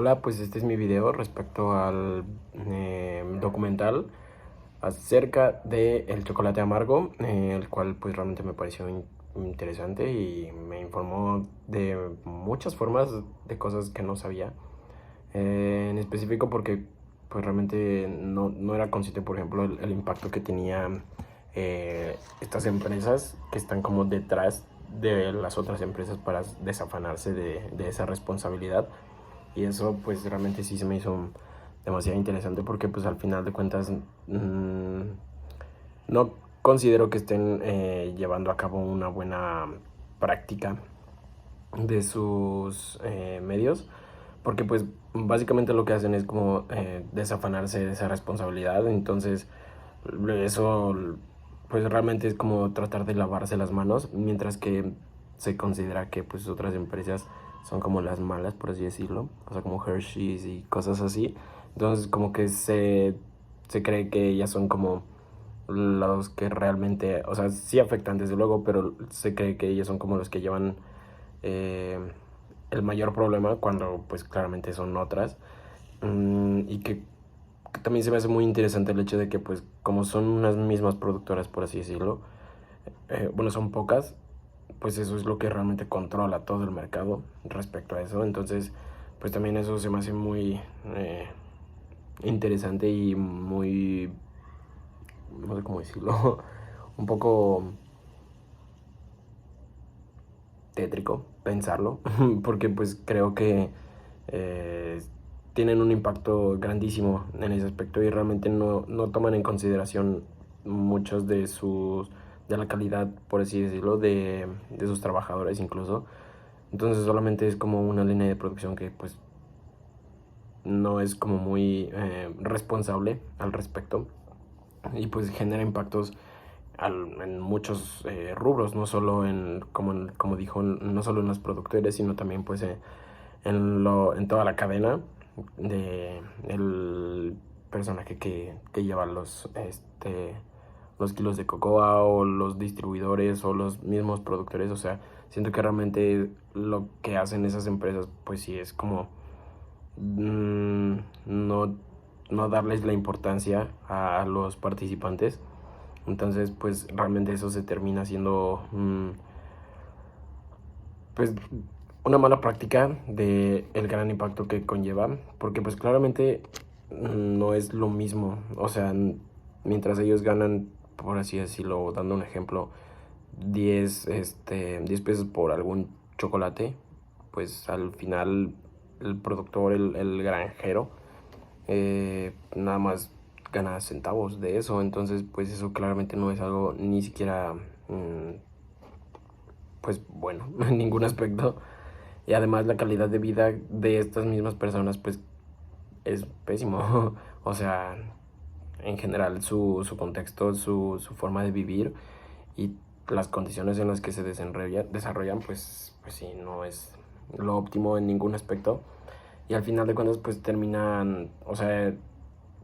Hola, pues este es mi video respecto al documental acerca del chocolate amargo, el cual pues realmente me pareció interesante y me informó de muchas formas de cosas que no sabía. En específico porque pues realmente no era consciente, por ejemplo, el impacto que tenía estas empresas que están como detrás de las otras empresas para desafanarse de esa responsabilidad. Y eso pues realmente sí se me hizo demasiado interesante porque pues al final de cuentas no considero que estén llevando a cabo una buena práctica de sus medios, porque pues básicamente lo que hacen es como desafanarse de esa responsabilidad. Entonces eso pues realmente es como tratar de lavarse las manos, mientras que se considera que pues otras empresas son como las malas, por así decirlo, o sea, como Hershey's y cosas así. Entonces como que se cree que ellas son como los que realmente, o sea, sí afectan desde luego, pero se cree que ellos son como los que llevan eh, el mayor problema, cuando pues claramente son otras. Y que también se me hace muy interesante el hecho de que pues como son unas mismas productoras, por así decirlo, bueno, son pocas, pues eso es lo que realmente controla todo el mercado respecto a eso. Entonces pues también eso se me hace muy interesante y muy, no sé cómo decirlo, un poco tétrico pensarlo, porque pues creo que eh, tienen un impacto grandísimo en ese aspecto y realmente no toman en consideración muchos de la calidad, por así decirlo, de sus trabajadores incluso. Entonces solamente es como una línea de producción que pues no es como muy responsable al respecto, y pues genera impactos en muchos rubros, no solo como dijo, no solo en los productores, sino también pues en toda la cadena de el personaje que lleva los kilos de cocoa, o los distribuidores, o los mismos productores. O sea, siento que realmente lo que hacen esas empresas pues sí es como mm, no, no darles la importancia a los participantes. Entonces pues realmente eso se termina siendo pues una mala práctica de el gran impacto que conlleva, porque pues claramente no es lo mismo. O sea, mientras ellos ganan, por así decirlo, dando un ejemplo, 10 pesos por algún chocolate, pues al final el productor, el granjero, nada más gana centavos de eso. Entonces pues eso claramente no es algo ni siquiera pues bueno, en ningún aspecto. Y además la calidad de vida de estas mismas personas pues es pésimo. O sea, en general su contexto, su forma de vivir y las condiciones en las que se desarrollan pues sí, no es lo óptimo en ningún aspecto. Y al final de cuentas pues terminan, o sea,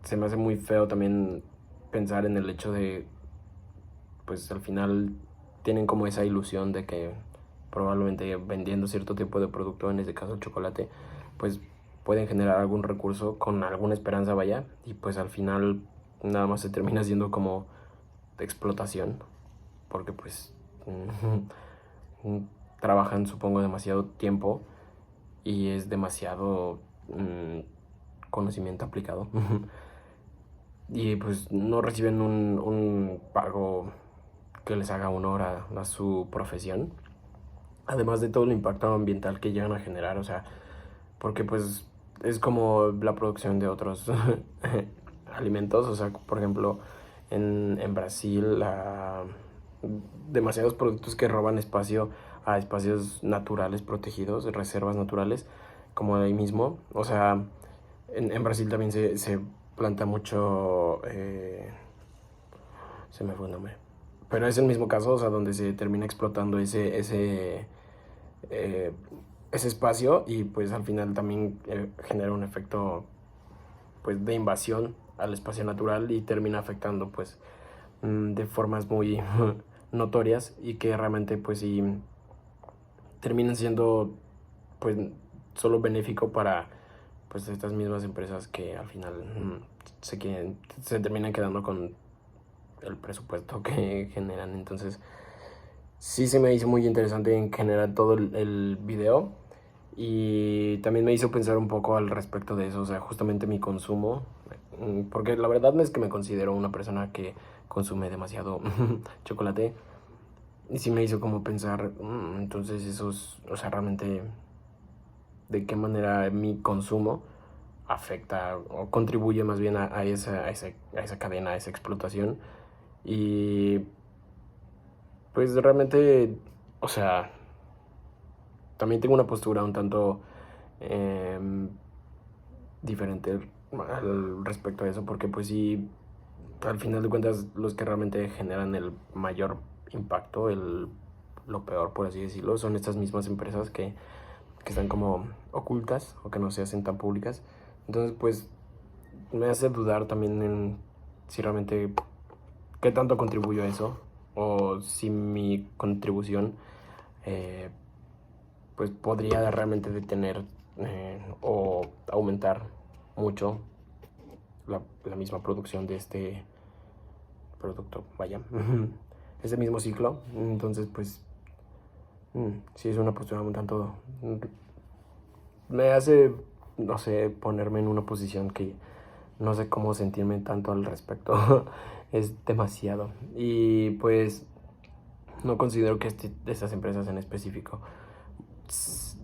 se me hace muy feo también pensar en el hecho de pues al final tienen como esa ilusión de que probablemente vendiendo cierto tipo de producto, en este caso el chocolate, pues pueden generar algún recurso con alguna esperanza, vaya, y pues al final nada más se termina siendo como explotación, porque pues trabajan, supongo, demasiado tiempo y es demasiado conocimiento aplicado. Y pues no reciben un pago que les haga honor a su profesión, además de todo el impacto ambiental que llegan a generar. O sea, porque pues es como la producción de otros alimentos. O sea, por ejemplo, en Brasil, demasiados productos que roban espacio a espacios naturales protegidos, reservas naturales, como ahí mismo. O sea, en Brasil también se planta mucho, se me fue el nombre, pero es el mismo caso, o sea, donde se termina explotando eh, ese espacio, y pues al final también genera un efecto pues de invasión al espacio natural, y termina afectando pues de formas muy notorias, y que realmente pues sí terminan siendo pues solo benéfico para pues estas mismas empresas que al final se terminan quedando con el presupuesto que generan. Entonces sí se me hizo muy interesante en general todo el video, y también me hizo pensar un poco al respecto de eso, o sea, justamente mi consumo, porque la verdad no es que me considero una persona que consume demasiado chocolate, y sí me hizo como pensar, entonces esos, o sea, realmente de qué manera mi consumo afecta o contribuye más bien a esa cadena, a esa explotación. Y pues realmente, o sea, también tengo una postura un tanto eh, diferente al respecto a eso, porque pues sí, al final de cuentas los que realmente generan el mayor impacto, lo peor por así decirlo, son estas mismas empresas que están como ocultas o que no se hacen tan públicas. Entonces pues me hace dudar también en si realmente qué tanto contribuyo a eso, o si mi contribución eh, pues podría realmente detener o aumentar mucho la misma producción de este producto, vaya, ese mismo ciclo. Entonces pues sí es una postura un tanto, me hace, no sé, ponerme en una posición que no sé cómo sentirme tanto al respecto. Es demasiado. Y pues no considero que estas empresas en específico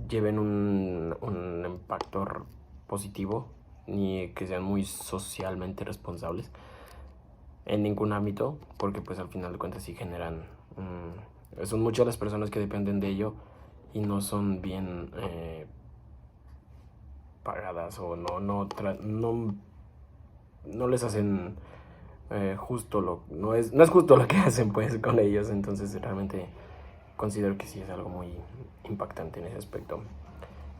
lleven un impacto positivo, ni que sean muy socialmente responsables en ningún ámbito, porque pues al final de cuentas sí generan, son muchas las personas que dependen de ello y no son bien pagadas, o no les hacen justo no es justo lo que hacen pues con ellos. Entonces realmente considero que sí es algo muy impactante en ese aspecto.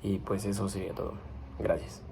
Y pues eso sería todo. Gracias.